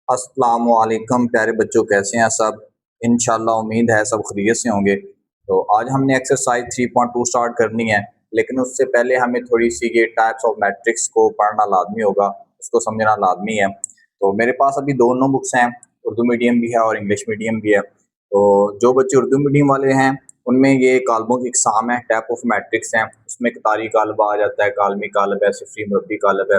अस्सलाम वालेकुम प्यारे बच्चों, कैसे हैं सब। इंशाल्लाह उम्मीद है सब खैरियत से होंगे। तो आज हमने एक्सरसाइज 3.2 स्टार्ट करनी है, लेकिन उससे पहले हमें थोड़ी सी ये टाइप्स ऑफ मैट्रिक्स को पढ़ना लाजमी होगा, उसको समझना लाजमी है। तो मेरे पास अभी दोनों बुक्स हैं, उर्दू मीडियम भी है और इंग्लिश मीडियम भी है। तो जो बच्चे उर्दू मीडियम वाले हैं उनमें ये कालबों की इकसाम है, टाइप ऑफ मैट्रिक्स हैं। उसमें कतारी कालब आ जाता है, कालमी कालब है, सिफरी मुरब्बी कालब है।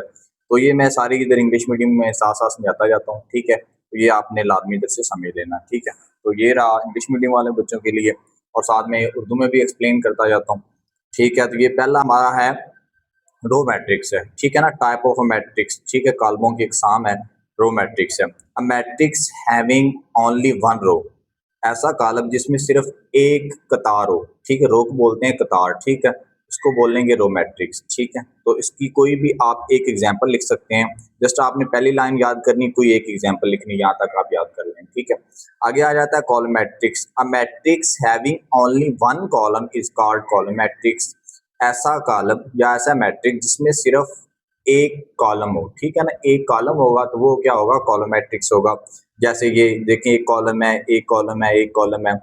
तो ये मैं सारी इधर इंग्लिश मीडियम में साथ साथ समझाता जाता हूँ, ठीक है। तो ये आपने लाजमी इधर से समझ लेना, ठीक है। तो ये रहा इंग्लिश मीडियम वाले बच्चों के लिए, और साथ में उर्दू में भी एक्सप्लेन करता जाता हूँ, ठीक है। तो ये पहला हमारा है रो मैट्रिक्स है, ठीक है ना, टाइप ऑफ मैट्रिक्स, ठीक है, कॉलमों की इकसाम है, रो मैट्रिक्स है। A matrix having only one row, ऐसा कॉलम जिसमें सिर्फ एक कतार हो, ठीक है। रो को बोलते हैं कतार, ठीक है, इसको बोलेंगे रो मैट्रिक्स, ठीक है। तो इसकी कोई भी आप एक एग्जांपल लिख सकते हैं। जस्ट आपने पहली लाइन याद करनी, कोई एक एग्जांपल लिखनी, यहाँ तक आप याद कर लें, ठीक है। आगे आ जाता है column matrix. A matrix having only one column is called column matrix, ऐसा कॉलम या ऐसा मैट्रिक जिसमें सिर्फ एक कॉलम हो, ठीक है ना, एक कॉलम होगा तो वो क्या होगा, कॉलम मैट्रिक्स होगा। जैसे ये देखें, एक कॉलम है, एक कॉलम है, एक कॉलम है।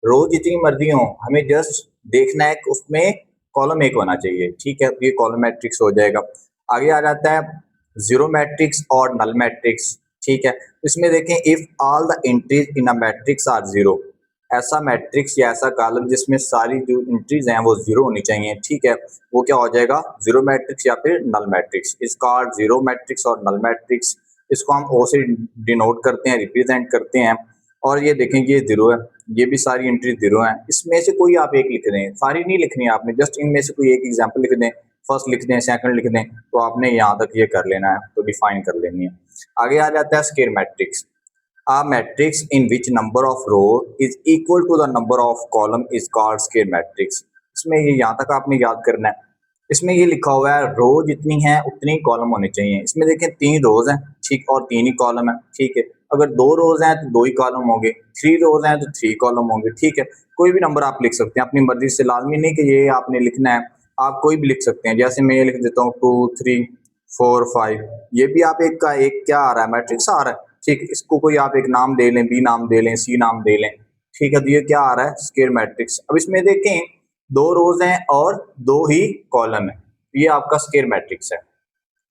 रो जितनी मर्जी हो, हमें जस्ट देखना है कि उसमें कॉलम एक होना चाहिए, ठीक है। तो ये कॉलम मैट्रिक्स हो जाएगा। आगे आ जाता है जीरो मैट्रिक्स और नल मैट्रिक्स, ठीक है। इसमें देखें, if all the entries in a matrix are zero, ऐसा मैट्रिक्स या ऐसा कॉलम जिसमें सारी जो एंट्रीज हैं वो जीरो होनी चाहिए, ठीक है, वो क्या हो जाएगा, जीरो मैट्रिक्स या फिर नल मैट्रिक्स। इसका जीरो मैट्रिक्स और नल मैट्रिक्स, इसको हम ओ से डिनोट करते हैं, रिप्रेजेंट करते हैं। और ये देखें, ये जीरो है, ये भी सारी एंट्री जीरो है। इसमें से कोई आप एक लिख दें, सारी नहीं लिखनी है आपने, जस्ट इनमें से कोई एक एग्जाम्पल लिख दें, फर्स्ट लिख दें, सेकंड लिख दें, तो आपने यहाँ तक ये कर लेना है, तो डिफाइन कर लेनी है। आगे आ जाता है square matrix. A matrix in which number of row is equal to the number of column is called square matrix। इसमें ये यहाँ तक आपने याद करना है। इसमें ये लिखा हुआ है रो जितनी है उतनी कॉलम होने चाहिए। इसमें देखें, 3 रोज हैं, ठीक, और 3 ही कॉलम है, ठीक है। अगर 2 रोज हैं तो 2 ही कॉलम होंगे, 3 रोज हैं तो 3 कॉलम होंगे, ठीक है। कोई भी नंबर आप लिख सकते हैं अपनी मर्जी से, लाजमी नहीं कि ये आपने लिखना है, आप कोई भी लिख सकते हैं। जैसे मैं ये लिख देता हूँ 2 3 4 5, ये भी आप एक का एक क्या आ रहा है, मैट्रिक्स आ रहा है, ठीक। इसको कोई आप एक नाम दे लें, बी नाम दे लें, सी नाम दे लें, ठीक है। तो ये क्या आ रहा है, स्क्वायर मैट्रिक्स। अब इसमें देखें, 2 रोज हैं और 2 ही कॉलम है, ये आपका स्क्वायर मैट्रिक्स है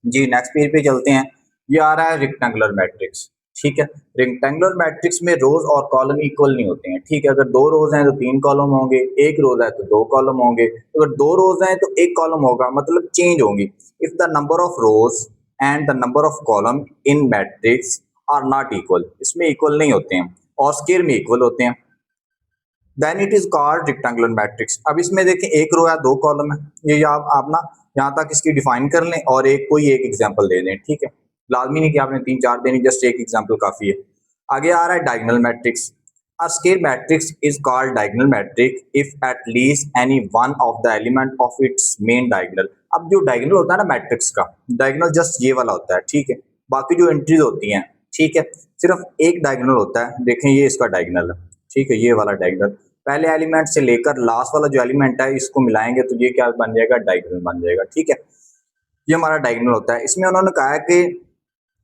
जी। नेक्स्ट पेज पे चलते हैं। ये आ रहा है रेक्टेंगुलर मैट्रिक्स, ठीक है। रेक्टेंगुलर मैट्रिक्स में रोज और कॉलम इक्वल नहीं होते हैं, ठीक है। अगर 2 रोज हैं तो 3 कॉलम होंगे, एक रोज है तो 2 कॉलम होंगे। अगर 2 रोज हैं तो एक कॉलम होगा, मतलब चेंज होंगी। If the number of rows and the number of column in matrix are not equal, इसमें इक्वल नहीं होते हैं और स्क्वायर में इक्वल होते हैं, then it is called rectangular matrix. अब इसमें देखें, एक रो है, 2 कॉलम है, ये आप ना यहाँ तक इसकी डिफाइन कर लें और एक कोई एक एग्जांपल दे दें, ठीक है। लाजमी नहीं कि आपने 3 4 देनी, जस्ट एक एग्जांपल काफी है। आगे आ रहा है diagonal matrix. A square matrix is called diagonal matrix if at least any one of the element of its main diagonal. अब जो डायगोनल होता है ना मैट्रिक्स का, डायगोनल जस्ट ये वाला होता है, ठीक है। बाकी जो एंट्रीज होती हैं, ठीक है, सिर्फ एक डायगोनल होता है। देखें, ये इसका डायगोनल है, ठीक है, ये वाला डायगोनल। पहले एलिमेंट से लेकर लास्ट वाला जो एलिमेंट है इसको मिलाएंगे तो ये क्या बन जाएगा, डायगोनल बन जाएगा, ठीक है। ये हमारा डायगोनल होता है। इसमें उन्होंने कहा है कि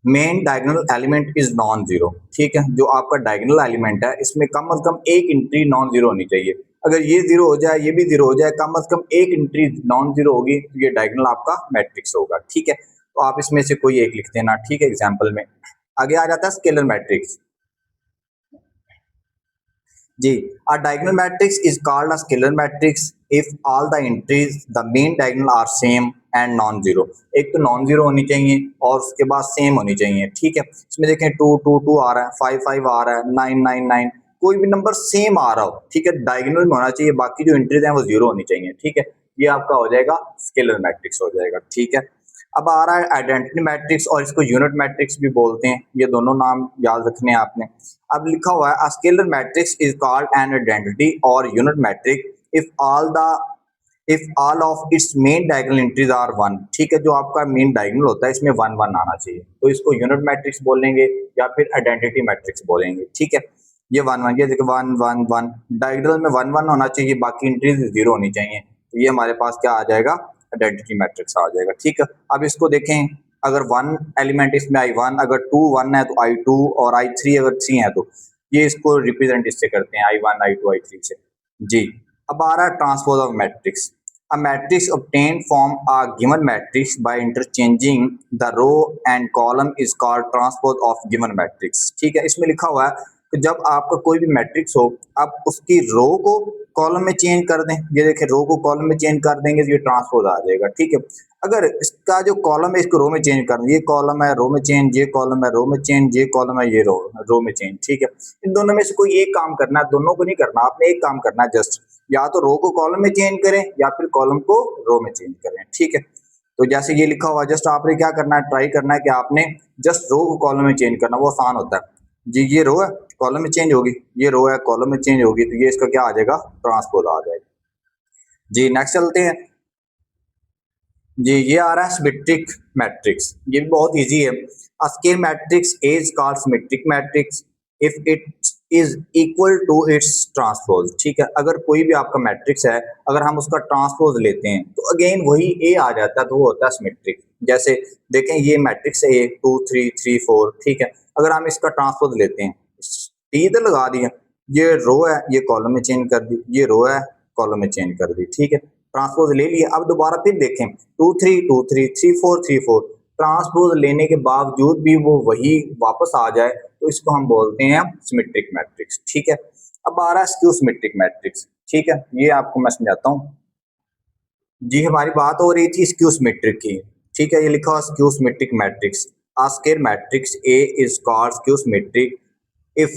main diagonal element is non zero, ठीक है। जो आपका डायगोनल एलिमेंट है इसमें कम से कम एक एंट्री नॉन जीरो होनी चाहिए। अगर ये जीरो हो जाए, ये भी जीरो हो जाए, कम से कम एक एंट्री नॉन जीरो होगी तो ये डायगोनल आपका मैट्रिक्स होगा, ठीक है। तो आप इसमें से कोई एक लिख देना, ठीक है, एग्जाम्पल में। आगे आ जाता है स्केलर मैट्रिक्स जी। A diagonal matrix is called a scalar matrix if all the entries the main diagonal are same and non zero। एक तो नॉन जीरो होनी चाहिए और उसके बाद सेम होनी चाहिए, ठीक है। इसमें देखें 2 2 2 आ रहा है, 5 5 आ रहा है, 9 9 9, कोई भी नंबर सेम आ रहा हो, ठीक है, डायगोनल में होना चाहिए, बाकी जो एंट्रीज हैं वो जीरो होनी चाहिए, ठीक है। ये आपका हो जाएगा स्केलर मैट्रिक्स हो जाएगा, ठीक है। अब आ रहा है आइडेंटिटी मैट्रिक्स और इसको यूनिट मैट्रिक्स भी बोलते हैं, ये दोनों नाम याद रखने हैं आपने। अब लिखा हुआ है a scalar matrix is called an identity और unit matrix if all of its main diagonal entries are one, ठीक है। जो आपका मेन डायगोनल होता है इसमें 1 1 आना चाहिए, तो इसको यूनिट मैट्रिक्स बोलेंगे या फिर आइडेंटिटी मैट्रिक्स बोलेंगे, ठीक है। ये 1 1, ये देखो 1 1 1, डायगोनल में 1 1 होना चाहिए, बाकी एंट्रीज जीरो होनी चाहिए, तो ये हमारे पास क्या आ जाएगा, आइडेंटिटी मैट्रिक्स आ जाएगा, ठीक है। अब इसको देखें, अगर 1 एलिमेंट इसमें I1, अगर 2 1 है तो I2 और I3 अगर 3 है तो ये इसको रिप्रेजेंट इससे करते हैं I1 I2 I3 से। जी, अब आ रहा है transpose of matrix. A matrix obtained from a given matrix by interchanging the row and column is called transpose of given matrix। ठीक है, इसमें लिखा हुआ है कि जब आपका कोई भी मैट्रिक्स हो, आप उसकी रो को कॉलम में चेंज कर दें। ये देखिए, रो को कॉलम में चेंज कर देंगे तो ये ट्रांसपोज आ जाएगा। ठीक है, अगर इसका जो कॉलम है इसको रो में चेंज कर दें, ये कॉलम है रो में चेंज, ये कॉलम है रो में चेंज, ये कॉलम है ये रो में चेंज। ठीक है, इन दोनों में से कोई एक काम करना है, दोनों को नहीं करना, आपने एक काम करना है, जस्ट या तो रो को कॉलम में चेंज करें या फिर कॉलम को रो में चेंज करें। ठीक है, तो जैसे ये लिखा हुआ, जस्ट आपने क्या करना है, ट्राई करना है कि आपने जस्ट रो को कॉलम में चेंज करना, वो आसान होता है। जी, ये रो है कॉलम में चेंज होगी, ये रो है कॉलम में चेंज होगी, तो ये इसका क्या आ जाएगा, ट्रांसपोज आ जाएगा। जी, नेक्स्ट चलते हैं। जी, ये आ रहा है सिमेट्रिक मैट्रिक्स। ये भी बहुत इजी है। A scalar matrix is called symmetric matrix if it is equal to its transpose. ठीक है, अगर कोई भी आपका मैट्रिक्स है, अगर हम उसका ट्रांसपोज लेते हैं तो अगेन वही ए आ जाता है, तो वो होता है सिमेट्रिक। जैसे देखें, ये मैट्रिक्स है A 2 3 3 4। ठीक है, अगर हम इसका ट्रांसपोज लेते हैं, टी इधर लगा दिया, ये रो है ये कॉलम में चेंज कर दी, ये रो है कॉलम में चेंज कर दी। ठीक है, ट्रांसपोज ले लिया। अब दोबारा फिर देखें, 2 3 2 3 3 4 3 4, ट्रांसपोज लेने के बावजूद भी वो वही वापस आ जाए, तो इसको हम बोलते हैं सिमेट्रिक मैट्रिक्स। ठीक है, अब आ रहा है स्क्यू सिमेट्रिक मैट्रिक्स। ठीक है, ये आपको मैं समझाता हूँ। जी, हमारी बात हो रही थी स्क्यू सिमेट्रिक की। ठीक है, ये लिखा हुआ skew symmetric matrix. A square matrix A is called skew symmetric if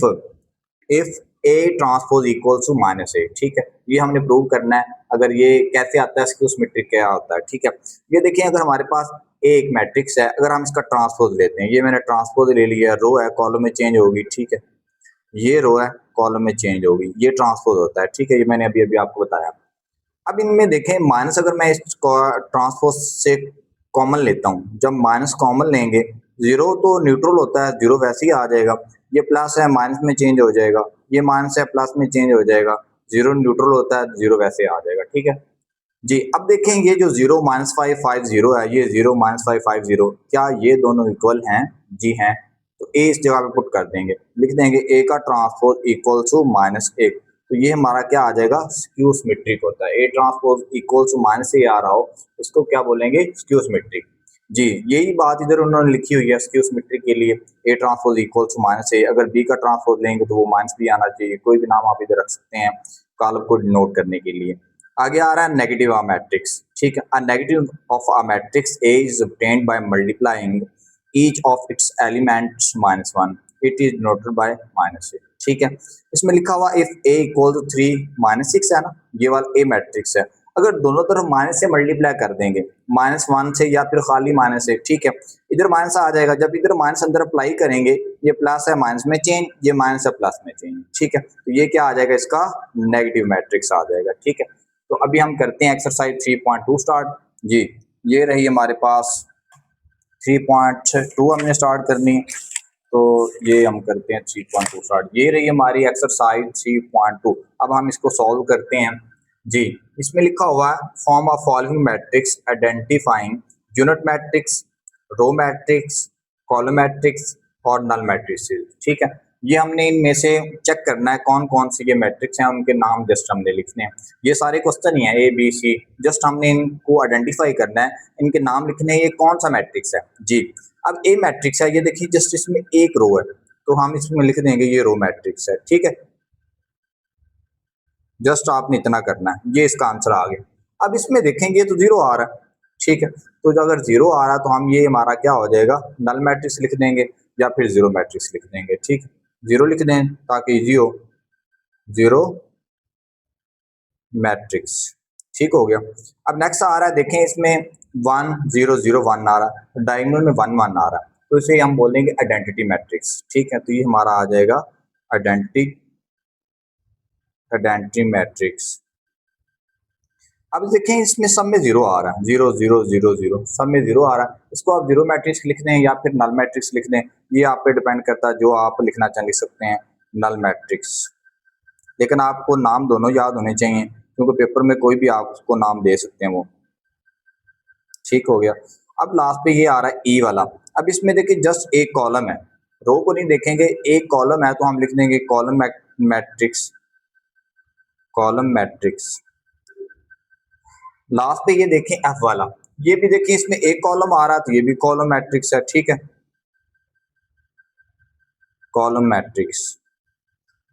A transpose equal to minus A. ठीक है, ये हमने प्रूव करना है। अगर ये कैसे आता है, स्क्यू सिमेट्रिक क्या होता है। ठीक है, ये देखिए, अगर हमारे पास ए एक मैट्रिक्स है, अगर हम इसका ट्रांसपोज लेते हैं, ये मैंने ट्रांसपोज ले लिया, रो है कॉलम में चेंज होगी। ठीक है, ये रो है कॉलम में चेंज होगी, ये ट्रांसपोज होता है। ठीक है, ये मैंने अभी अभी आपको बताया। अब इनमें देखें, माइनस अगर मैं इसको ट्रांसपोज से कॉमन लेता हूँ, जब माइनस कॉमन लेंगे, जीरो तो न्यूट्रल होता है, जीरो वैसे ही आ जाएगा। ये प्लस है माइनस में चेंज हो जाएगा, ये माइनस है प्लस में चेंज हो जाएगा, जीरो न्यूट्रल होता है, जीरो वैसे आ जाएगा। ठीक है जी, अब देखें, ये जो 0 -5 5 0 है, ये 0 -5 5 0, क्या ये दोनों इक्वल हैं? जी हैं। तो ए इस जगह पे पुट कर देंगे, लिख देंगे ए का ट्रांसपोज इक्वल टू -1। तो ये हमारा क्या आ जाएगा, स्क्यू सिमेट्रिक होता है। A transpose equal to -a आ रहा हो, इसको क्या बोलेंगे, स्क्यू सिमेट्रिक। जी, यही बात इधर उन्होंने लिखी हुई है स्क्यू सिमेट्रिक के लिए, A transpose equal to -a। अगर बी का ट्रांसपोज लेंगे तो वो -b आना चाहिए। कोई भी नाम आप इधर रख सकते हैं कॉलम को डिनोट करने के लिए। आगे आ रहा है नेगेटिव अ मैट्रिक्स। ठीक है, a negative of a matrix A is obtained by multiplying each of its elements -1। It is denoted by -a। ठीक है, इसमें लिखा हुआ इफ a इक्वल टू 3 -6 है ना, ये वाला ए मैट्रिक्स है। अगर दोनों तरफ माइनस से मल्टीप्लाई कर देंगे, -1 से या फिर खाली माइनस से, ठीक है, इधर माइनस आ जाएगा। जब इधर माइनस अंदर अप्लाई करेंगे, ये प्लस है माइनस में चेंज, ये माइनस है प्लस में चेंज। ठीक है, तो ये क्या आ जाएगा, इसका नेगेटिव मैट्रिक्स आ जाएगा। ठीक है, तो अभी हम करते हैं एक्सरसाइज 3.2 स्टार्ट। जी, ये रही हमारे पास 3.2 हमने स्टार्ट करनी है, तो ये हम करते हैं 3.2 स्टार्ट। ये रही हमारी एक्सरसाइज 3.2। अब हम इसको सॉल्व करते हैं। जी, इसमें लिखा हुआ है form of following matrix identifying unit matrix, row matrix, column matrix और नल मैट्रिक्स। ठीक है, ये हमने इनमें से चेक करना है कौन कौन से ये मैट्रिक्स हैं, उनके नाम जस्ट हमने लिखने हैं। ये सारे क्वेश्चन ही हैं ए बी सी, जस्ट हमने इनको आइडेंटिफाई करना है, इनके नाम लिखने हैं, ये कौन सा मैट्रिक्स है। जी, अब ए मैट्रिक्स है, ये देखिए जस्ट इसमें एक रो है, तो हम इसमें लिख देंगे ये रो मैट्रिक्स है। ठीक है, जस्ट आपने इतना करना है, ये इसका आंसर आ गया। अब इसमें देखेंगे तो जीरो आ रहा है। ठीक है, तो अगर जीरो आ रहा है तो हम ये हमारा क्या हो जाएगा, नल मैट्रिक्स लिख देंगे या फिर जीरो मैट्रिक्स लिख देंगे। ठीक, जीरो लिख दें ताकि इजी हो, जीरो मैट्रिक्स। ठीक हो गया। अब नेक्स्ट आ रहा है, देखें इसमें 1 0 0 1 आ रहा है, डायगोनल में 1 1 आ रहा है, तो इसे हम बोलेंगे आइडेंटिटी मैट्रिक्स। ठीक है, तो ये हमारा आ जाएगा आइडेंटिटी मैट्रिक्स। अब देखें इसमें सब में जीरो आ रहा है, 0 0 0 0, सब में जीरो आ रहा है। इसको आप जीरो मैट्रिक्स लिख दें या फिर नल मैट्रिक्स लिख दें, ये आप पे डिपेंड करता है, जो आप लिखना चाहें लिख सकते हैं नल मैट्रिक्स। लेकिन आपको नाम दोनों याद होने चाहिए, क्योंकि पेपर में कोई भी आप उसको नाम दे सकते हैं वो। ठीक हो गया। अब लास्ट पे ये आ रहा है ई वाला। अब इसमें देखिए जस्ट एक कॉलम है, रो को नहीं देखेंगे, एक कॉलम है तो हम लिख देंगे column matrix, column matrix. Last पे ये देखें एफ वाला, ये भी देखिए इसमें एक कॉलम आ रहा है तो ये भी कॉलम मैट्रिक्स है, ठीक है, कॉलम मैट्रिक्स।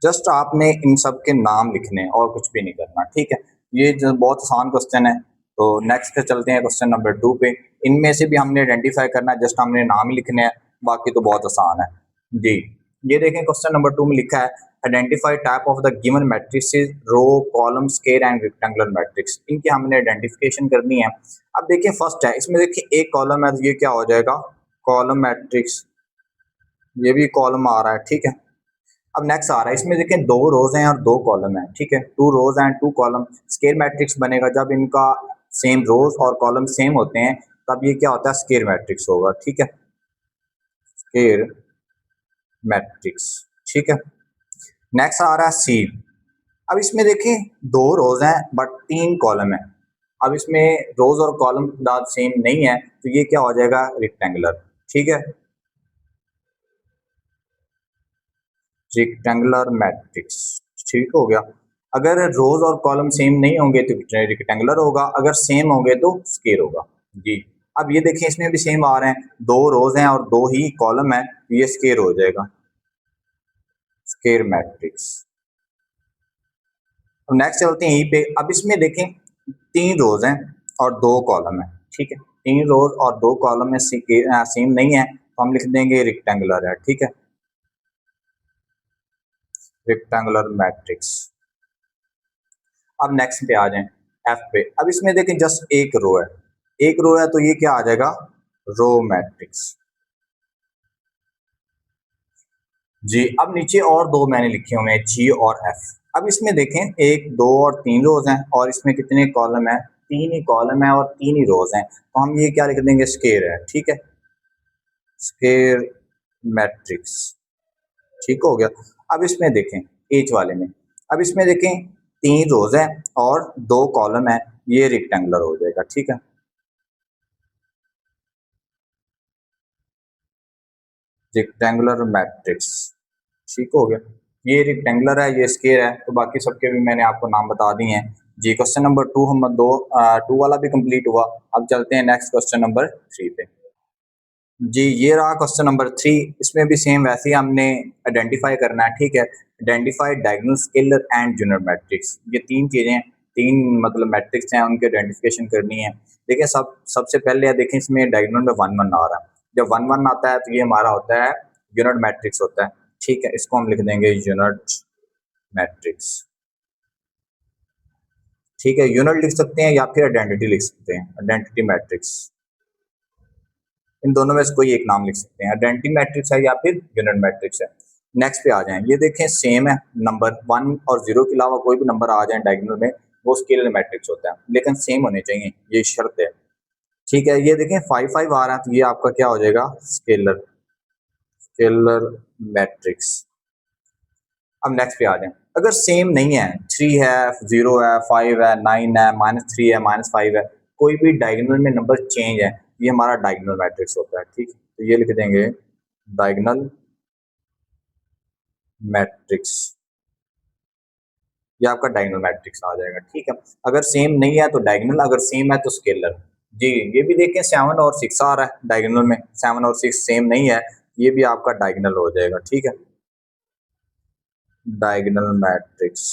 जस्ट आपने इन सब के नाम लिखने हैं और कुछ भी नहीं करना, ठीक है। ये जो बहुत आसान क्वेश्चन है, तो नेक्स्ट पे चलते हैं क्वेश्चन नंबर 2 पे। इनमें से भी हमने आइडेंटिफाई करना है, जस्ट हमने नाम ही लिखने हैं, बाकी तो बहुत आसान है जी। ये देखें क्वेश्चन नंबर 2 में लिखा है identify type of the given matrices row column square and rectangular matrix, इनकी हमने आइडेंटिफिकेशन करनी है। अब देखिए फर्स्ट है, इसमें देखिए एक कॉलम है तो ये क्या हो जाएगा, कॉलम मैट्रिक्स, ये भी कॉलम आ रहा है, ठीक है। अब नेक्स्ट आ रहा है, इसमें देखें दो रोज हैं और दो कॉलम है, ठीक है, two rows and two column. Square matrix बनेगा जब इनका सेम रोज और कॉलम सेम होते हैं, तब ये क्या होता है, स्क्वायर मैट्रिक्स होगा, ठीक है, स्क्वायर मैट्रिक्स, ठीक है। नेक्स्ट आ रहा है सी। अब इसमें देखें दो रोज हैं बट तीन कॉलम है। अब इसमें रोज और कॉलम सेम नहीं है तो ये क्या हो जाएगा, रेक्टेंगुलर, ठीक है, रेक्टेंगुलर मैट्रिक्स, ठीक हो गया। अगर रोज और कॉलम सेम नहीं होंगे तो रेक्टेंगुलर होगा, अगर सेम होंगे तो स्क्वायर होगा जी। अब ये देखिए इसमें भी सेम आ रहे हैं, दो रोज हैं और दो ही कॉलम है, ये स्क्वायर हो जाएगा, स्क्वायर मैट्रिक्स। अब नेक्स्ट चलते हैं यहीं पे। अब इसमें देखें तीन रोज हैं और दो कॉलम है, ठीक है, तीन रोज और दो कॉलम में सेम नहीं है तो हम लिख देंगे रेक्टेंगुलर है, ठीक है, रेक्टेंगुलर मैट्रिक्स। अब नेक्स्ट पे आ जाएं एफ पे। अब इसमें देखें जस्ट एक रो है, एक रो है तो ये क्या आ जाएगा, रो मैट्रिक्स जी। अब नीचे और दो मैंने लिखे हुए हैं जी और एफ। अब इसमें देखें एक दो और तीन रोज हैं और इसमें कितने कॉलम है, तीन ही कॉलम है और तीन ही रोज हैं, तो हम ये क्या लिख देंगे, स्क्वायर है, ठीक है, स्क्वायर मैट्रिक्स, ठीक हो गया। अब इसमें देखें एच वाले में, अब इसमें देखें तीन रोज है और दो कॉलम है, ये रेक्टेंगुलर हो जाएगा, ठीक है, रेक्टेंगुलर मैट्रिक्स, ठीक हो गया। ये रेक्टेंगुलर है, ये स्क्वायर है, तो बाकी सबके भी मैंने आपको नाम बता दिए हैं जी। क्वेश्चन नंबर 2 हम टू वाला भी कंप्लीट हुआ। अब चलते हैं नेक्स्ट क्वेश्चन नंबर 3 पे जी। ये रहा क्वेश्चन नंबर 3। इसमें भी सेम वैसे ही हमने आइडेंटिफाई करना है, ठीक है, identify diagonal scalar and unit matrix, ये तीन चीजें, तीन मतलब मैट्रिक्स हैं, उनकी आइडेंटिफिकेशन करनी है। देखिए सबसे पहले देखें इसमें डायगोनल में 1 1 आ रहा है, जब 1 1 आता है तो ये हमारा होता है यूनिट मैट्रिक्स होता है, ठीक है, इसको हम लिख देंगे यूनिट मैट्रिक्स, ठीक है। यूनिट लिख सकते हैं या फिर आइडेंटिटी लिख सकते हैं, आइडेंटिटी मैट्रिक्स, इन दोनों में से कोई एक नाम लिख सकते हैं, आइडेंटिटी मैट्रिक्स है या फिर यूनिट मैट्रिक्स है। नेक्स्ट पे आ जाएं, ये देखें सेम है, नंबर 1 और 0 के अलावा कोई भी नंबर आ जाए डायगोनल में वो स्केलर मैट्रिक्स होता है, लेकिन सेम होने चाहिए, ये शर्त है, ठीक है। ये देखें 5 5 आ रहा है तो ये आपका क्या हो जाएगा, स्केलर, स्केलर मैट्रिक्स। अब नेक्स्ट पे आ जाएं, अगर सेम नहीं है, 3 है, 0 है, 5 है, 9 है, -3 है, -5 है, कोई भी डायगोनल में नंबर चेंज है, ये हमारा डायगोनल मैट्रिक्स होता है, ठीक है, तो ये लिख देंगे डायगोनल मैट्रिक्स, ये आपका डायगोनल मैट्रिक्स आ जाएगा, ठीक है। अगर सेम नहीं है तो डायगोनल, अगर सेम है तो स्केलर जी। ये भी देखें 7 और 6 आ रहा है डायगोनल में, 7 और 6 सेम नहीं है, ये भी आपका डायगोनल हो जाएगा, ठीक है, डायगोनल मैट्रिक्स।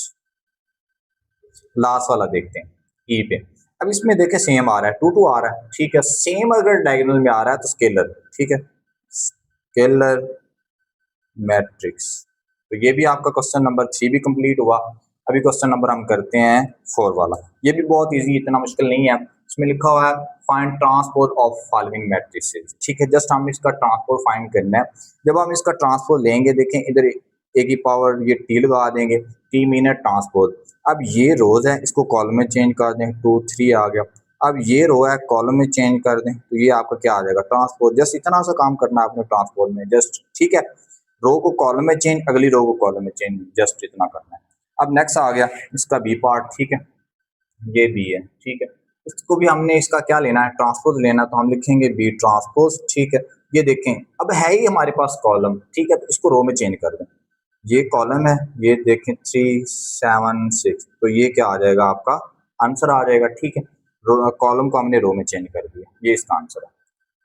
लास्ट वाला देखते हैं ई पे। अब इसमें देखें सेम आ रहा है, 2 2 आ रहा है, ठीक है, सेम अगर डायगोनल में आ रहा है तो स्केलर, ठीक है, स्केलर मैट्रिक्स। तो ये भी आपका क्वेश्चन नंबर 3 भी कंप्लीट हुआ। अभी क्वेश्चन नंबर हम करते हैं 4 वाला। ये भी बहुत इजी, इतना मुश्किल नहीं है। इसमें लिखा हुआ है find transpose of following matrices, ठीक है, जस्ट हम इसका ट्रांसपोज फाइंड करना है। जब हम इसका ट्रांसपोज लेंगे, देखें इधर ए की पावर ये टी लगा देंगे, टी मीन है ट्रांसपोज। अब ये रोज है, इसको कॉलम में चेंज कर दें, 2 3 आ गया। अब ये रो है, कॉलम में चेंज कर दें तो ये आपका क्या आ जाएगा, ट्रांसपोज। जस्ट इतना सा काम करना है आपने ट्रांसपोज में, जस्ट, ठीक है, रो को कॉलम में चेंज, अगली रो को कॉलम में चेंज, जस्ट इतना करना है। अब नेक्स्ट आ गया इसका बी पार्ट, ठीक है, ये बी है, ठीक है, इसको भी हमने इसका क्या लेना है, ट्रांसपोज लेना, तो हम लिखेंगे बी ट्रांसपोज। ठीक है, ये देखें अब है ही हमारे पास कॉलम। ठीक है, तो इसको रो में चेंज कर दें। ये कॉलम है, ये देखें 376, तो ये क्या आ जाएगा, आपका आंसर आ जाएगा। ठीक है, कॉलम को हमने रो में चेंज कर दिया, ये इसका आंसर है।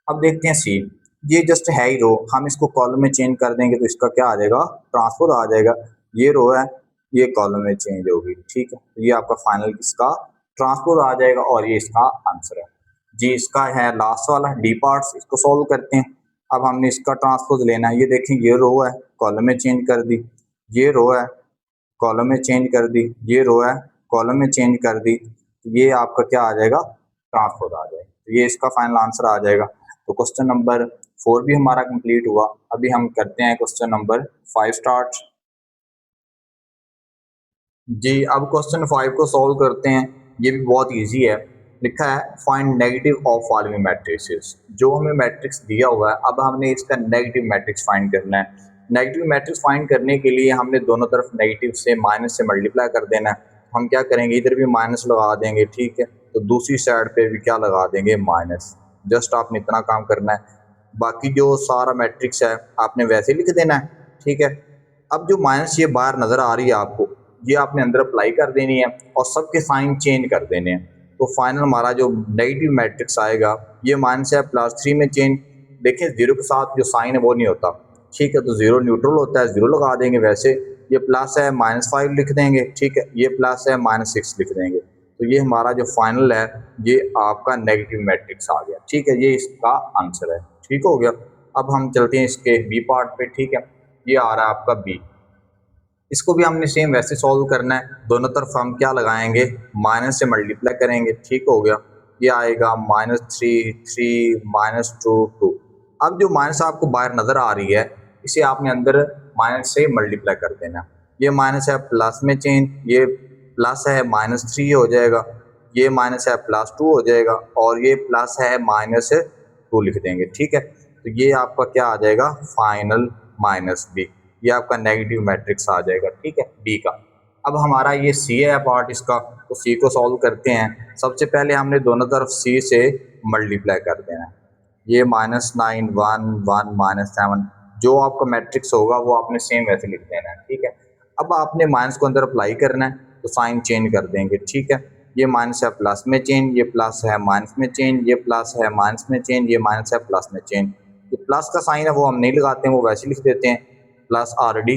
अब देखते हैं सी, ये जस्ट है ही रो, हम इसको कॉलम में चेंज कर देंगे तो इसका क्या आ जाएगा, ट्रांसपोज आ जाएगा। ये रो है, ये कॉलम में चेंज होगी। ठीक है, तो ये आपका फाइनल इसका ट्रांसपोज आ जाएगा और ये इसका आंसर है। जी इसका है लास्ट वाला डी पार्ट्स, इसको सॉल्व करते हैं। अब हमने इसका ट्रांसपोज लेना है। ये देखें ये रो है, कॉलम में चेंज कर दी, ये रो है, कॉलम में चेंज कर दी, ये रो है, कॉलम में चेंज कर दी, ये आपका क्या आ जाएगा, ट्रांसपोज आ जाएगा। तो ये इसका फाइनल आंसर आ जाएगा। तो क्वेश्चन नंबर 4 भी हमारा कंप्लीट हुआ। अभी हम करते हैं क्वेश्चन नंबर 5 स्टार्ट। जी अब क्वेश्चन 5 को सॉल्व करते हैं। ये भी बहुत इजी है। लिखा है find negative of following matrix. जो हमें मैट्रिक्स दिया हुआ है, अब हमने इसका नेगेटिव मैट्रिक्स फाइंड करना है। नेगेटिव मैट्रिक्स फाइंड करने के लिए हमने दोनों तरफ नेगेटिव से माइनस से मल्टीप्लाई कर देना है। हम क्या करेंगे, इधर भी माइनस लगा देंगे। ठीक है, तो दूसरी साइड पे भी क्या लगा देंगे, माइनस। जस्ट आपने इतना काम करना है, बाकी जो सारा मैट्रिक्स है आपने वैसे लिख देना है। ठीक है, अब जो माइनस ये बाहर नज़र आ रही है आपको, ये आपने अंदर अप्लाई कर देनी है और सबके साइन चेंज कर देने हैं। तो फाइनल हमारा जो नेगेटिव मैट्रिक्स आएगा, ये माइनस है +3 में चेंज। देखें जीरो के साथ जो साइन है वो नहीं होता। ठीक है, तो जीरो न्यूट्रल होता है, जीरो लगा देंगे। वैसे ये प्लस है -5 लिख देंगे। ठीक है, ये प्लस है -6 लिख देंगे। तो ये हमारा जो फाइनल है, ये आपका नेगेटिव मैट्रिक्स आ गया। ठीक है, ये इसका आंसर है। ठीक हो गया। अब हम चलते हैं इसके बी पार्ट पे। ठीक है, ये आ रहा है आपका बी। इसको भी हमने सेम वैसे सॉल्व करना है। दोनों तरफ हम क्या लगाएंगे, माइनस से मल्टीप्लाई करेंगे। ठीक हो गया, ये आएगा -3 3 -2 2। अब जो माइनस आपको बाहर नज़र आ रही है, इसे आपने अंदर माइनस से मल्टीप्लाई कर देना। ये माइनस है प्लस में चेंज, ये प्लस है -3 हो जाएगा, ये माइनस है +2 हो जाएगा और ये प्लस है -2 लिख देंगे। ठीक है, तो ये आपका क्या आ जाएगा, फाइनल -b। ये आपका नेगेटिव मैट्रिक्स आ जाएगा। ठीक है, बी का। अब हमारा ये सी है पार्ट इसका, तो सी को सॉल्व करते हैं। सबसे पहले हमने दोनों तरफ सी से मल्टीप्लाई कर देना है। ये -9 1 1 -7, जो आपका मैट्रिक्स होगा वो आपने सेम वैसे लिख देना है। ठीक है, अब आपने माइनस को अंदर अप्लाई करना है, तो साइन चेंज कर देंगे। ठीक है, ये माइनस है प्लस में चेंज, ये प्लस है माइनस में चेंज, ये प्लस है माइनस में चेंज, ये माइनस है प्लस में चेंज। जो प्लस का साइन है वो हम नहीं लगाते हैं, वो वैसे लिख देते हैं। प्लस ऑलरेडी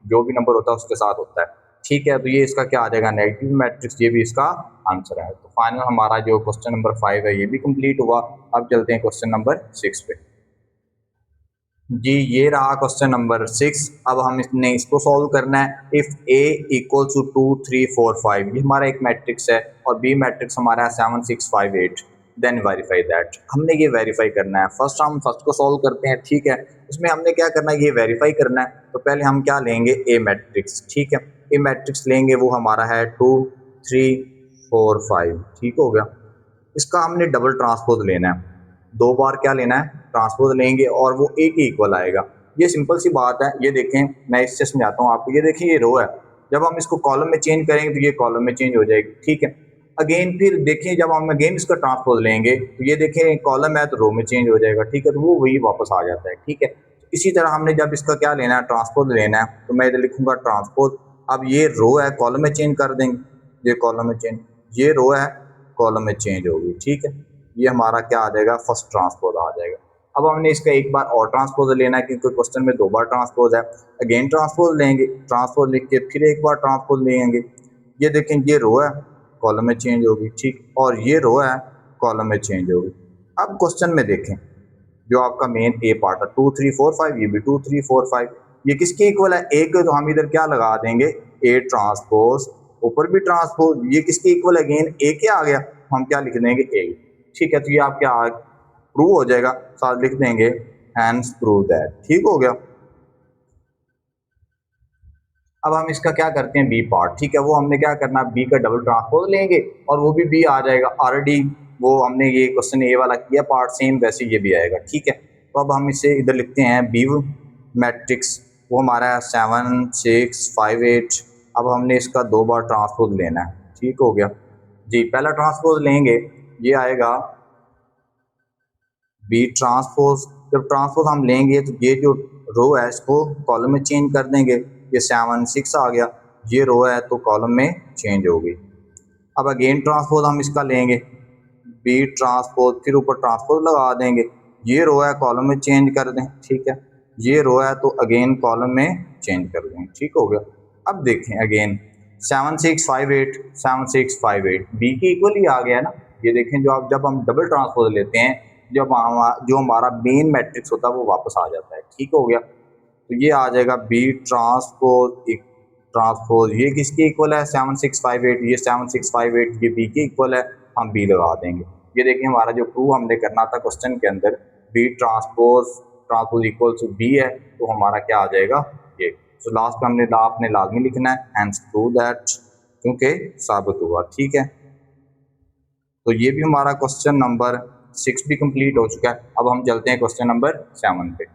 जो भी नंबर होता है उसके साथ होता है। ठीक है, तो ये इसका क्या आ जाएगा, नेगेटिव मैट्रिक्स। ये भी इसका आंसर है। तो फाइनल हमारा जो क्वेश्चन नंबर 5 है, ये भी कंप्लीट हुआ। अब चलते हैं क्वेश्चन नंबर 6 पे। जी ये रहा क्वेश्चन नंबर 6। अब हम इसको सॉल्व करना है। इफ़ a इक्वल्स टू 2 3 4 5, ये हमारा एक मैट्रिक्स है और बी मैट्रिक्स हमारा है 7 6 5 8, देन वेरीफाई दैट। हमने ये वेरीफाई करना है। हम फर्स्ट को सॉल्व करते हैं। ठीक है, उसमें हमने क्या करना है, ये वेरीफाई करना है। तो पहले हम क्या लेंगे, ए मैट्रिक्स। ठीक है, ए मैट्रिक्स लेंगे, वो हमारा है 2 3 4 5। ठीक हो गया। इसका हमने डबल ट्रांसपोज लेना है। 2 बार क्या लेना है, ट्रांसपोज लेंगे और वो ए के इक्वल आएगा। ये सिंपल सी बात है। ये देखें, मैं इससे समझाता हूँ आपको। ये देखें, ये रो है, जब हम इसको कॉलम में चेंज करेंगे तो ये कॉलम में चेंज हो जाएगी। ठीक है, अगेन फिर देखिए, जब हम अगेन इसका ट्रांसपोज लेंगे तो ये देखें कॉलम है तो रो में चेंज हो जाएगा। ठीक है, तो वो वही वापस आ जाता है। ठीक है, इसी तरह हमने जब इसका क्या लेना है, ट्रांसपोज लेना है, तो मैं इधर लिखूंगा ट्रांसपोज। अब ये रो है, कॉलम में चेंज कर देंगे, ये कॉलम में चेंज, ये रो है, कॉलम में चेंज होगी। ठीक है, ये हमारा क्या आ जाएगा, फर्स्ट ट्रांसपोज आ जाएगा। अब हमने इसका एक बार और ट्रांसपोज लेना है, क्योंकि क्वेश्चन में 2 बार ट्रांसपोज है। अगेन ट्रांसपोज लेंगे, ट्रांसपोज लिख के फिर एक बार ट्रांसपोज लेंगे। ये देखें, ये रो है, कॉलम में चेंज होगी। ठीक, और ये रो है, कॉलम में चेंज होगी। अब क्वेश्चन में देखें, जो आपका मेन ए पार्ट है 2 3 4 5, ये भी 2 3 4 5, ये किसके इक्वल है, ए के। तो हम इधर क्या लगा देंगे, ए ट्रांसपोज, ऊपर भी ट्रांसपोज। ये किसके इक्वल, अगेन ए के आ गया, हम क्या लिख देंगे, ए। ठीक है, तो ये आप क्या प्रूव हो जाएगा, साथ लिख देंगे हैंस प्रूव दैट। ठीक हो गया। अब हम इसका क्या करते हैं, बी पार्ट। ठीक है, वो हमने क्या करना, बी का डबल ट्रांसपोज लेंगे और वो भी बी आ जाएगा। ऑलरेडी वो हमने ये क्वेश्चन ए वाला किया पार्ट, सेम वैसे ये भी आएगा। ठीक है, तो अब हम इसे इधर लिखते हैं बी मैट्रिक्स, वो हमारा 7 6 5 8। अब हमने इसका 2 बार ट्रांसपोज लेना है। ठीक हो गया, जी पहला ट्रांसपोज लेंगे, ये आएगा बी ट्रांसपोज। जब ट्रांसपोज हम लेंगे तो ये जो रो है इसको कॉलम में चेंज कर देंगे, ये 7 6 आ गया, ये रो है तो कॉलम में चेंज होगी। अब अगेन ट्रांसपोज हम इसका लेंगे, बी ट्रांसपोज, फिर ऊपर ट्रांसपोज लगा देंगे, ये रो है कॉलम में चेंज कर दें, ठीक है, ये रो है तो अगेन कॉलम में चेंज कर दें, ठीक हो गया। अब देखें अगेन 7 6 5 8 7 6 5 8 बी के इक्वल ही आ गया है ना। ये देखें जो आप जब हम डबल ट्रांसपोज लेते हैं, जब जो हमारा मेन मैट्रिक्स होता है वो वापस आ जाता है, ठीक हो गया। तो ये आ जाएगा बी ट्रांसपोज ट्रांसपोज, ये किसके इक्वल है 7 6 5 8, ये 7 6 5 8 ये बी के इक्वल है, हम बी लगा देंगे। ये देखिए हमारा जो प्रूव हमने करना था क्वेश्चन के अंदर, B transpose equal to B है, तो हमारा क्या आ जाएगा ये। तो लास्ट में हमने आपने लाजमी लिखना है हैंस प्रूव दैट, क्योंकि साबित हुआ, ठीक है। तो ये भी हमारा क्वेश्चन नंबर 6 भी कंप्लीट हो चुका है। अब हम चलते हैं क्वेश्चन नंबर 7 पे।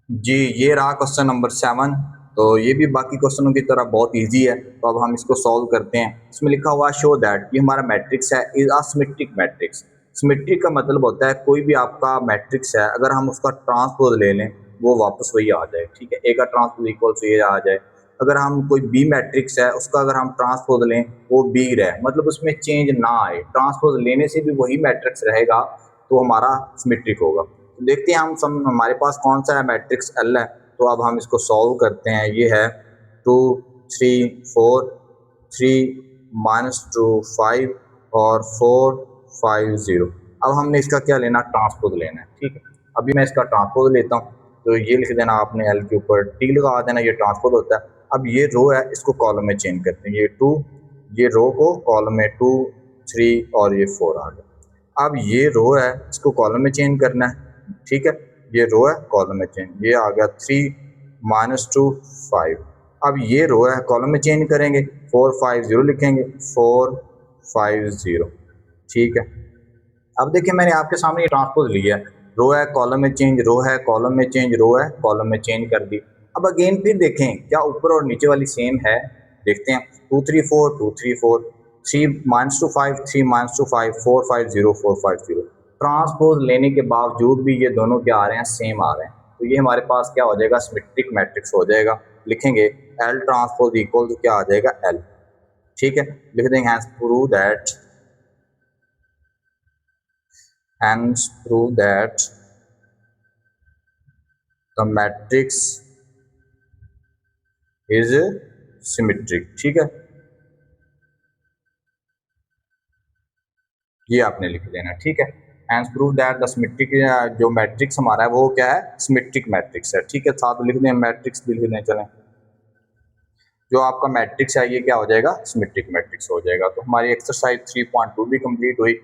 जी ये रहा क्वेश्चन नंबर 7। तो ये भी बाकी क्वेश्चनों की तरह बहुत इजी है, तो अब हम इसको सॉल्व करते हैं। इसमें लिखा हुआ शो दैट, ये हमारा मैट्रिक्स है is a symmetric matrix. Symmetric का मतलब होता है कोई भी आपका मैट्रिक्स है, अगर हम उसका ट्रांसपोज ले लें वो वापस वही आ जाए, ठीक है, ए का ट्रांसपोज इक्वल टू ये आ जाए। अगर हम कोई बी मैट्रिक्स है उसका अगर हम ट्रांसपोज लें वो बी रहे, मतलब उसमें चेंज ना आए, ट्रांसपोज लेने से भी वही मैट्रिक्स रहेगा, तो हमारा सिमेट्रिक होगा। तो देखते हैं हम हमारे पास कौन सा है मैट्रिक्स एल है। तो अब हम इसको सॉल्व करते हैं। ये है 2 3 4 3 -2 5 और 4 5 0। अब हमने इसका क्या लेना, ट्रांसपोज लेना है, ठीक है। अभी मैं इसका ट्रांसपोज लेता हूँ, तो ये लिख देना आपने एल के ऊपर टी लगा देना, ये ट्रांसपोज होता है। अब ये रो है इसको कॉलम में चेंज करते हैं, ये 2, ये रो को कॉलम में 2 3 और ये 4 आ गया। अब ये रो है इसको कॉलम में चेंज करना है, ठीक है, ये रो है कॉलम में चेंज, ये आ गया 3 -2 5। अब ये रो है कॉलम में चेंज करेंगे, 4 5 0 लिखेंगे, 4 5 0, ठीक है। अब देखिए मैंने आपके सामने ये ट्रांसपोज लिया है, रो है कॉलम में चेंज, रो है कॉलम में चेंज, रो है कॉलम में चेंज कर दी। अब अगेन फिर देखें क्या ऊपर और नीचे वाली सेम है, देखते हैं 2 3 4 2 3 4 3 -2 5 3 -2 5 4 5 0 4 5 0। ट्रांसपोज लेने के बावजूद भी ये दोनों क्या आ रहे हैं, सेम आ रहे हैं, तो ये हमारे पास क्या हो जाएगा, सिमेट्रिक मैट्रिक्स हो जाएगा। लिखेंगे एल ट्रांसपोज इक्वल तो क्या आ जाएगा एल, ठीक है, लिख देंगे hence prove that, hence prove that the matrix is symmetric, ठीक है, ये आपने लिख देना, ठीक है। Hence prove that the symmetric, जो मैट्रिक्स हमारा है वो क्या है, सिमेट्रिक मैट्रिक्स है, ठीक है। साथ लिख दें मैट्रिक्स भी लिख दें, चलें जो आपका मैट्रिक्स है ये क्या हो जाएगा, सिमेट्रिक मैट्रिक्स हो जाएगा। तो हमारी एक्सरसाइज 3.2 भी कंप्लीट हुई।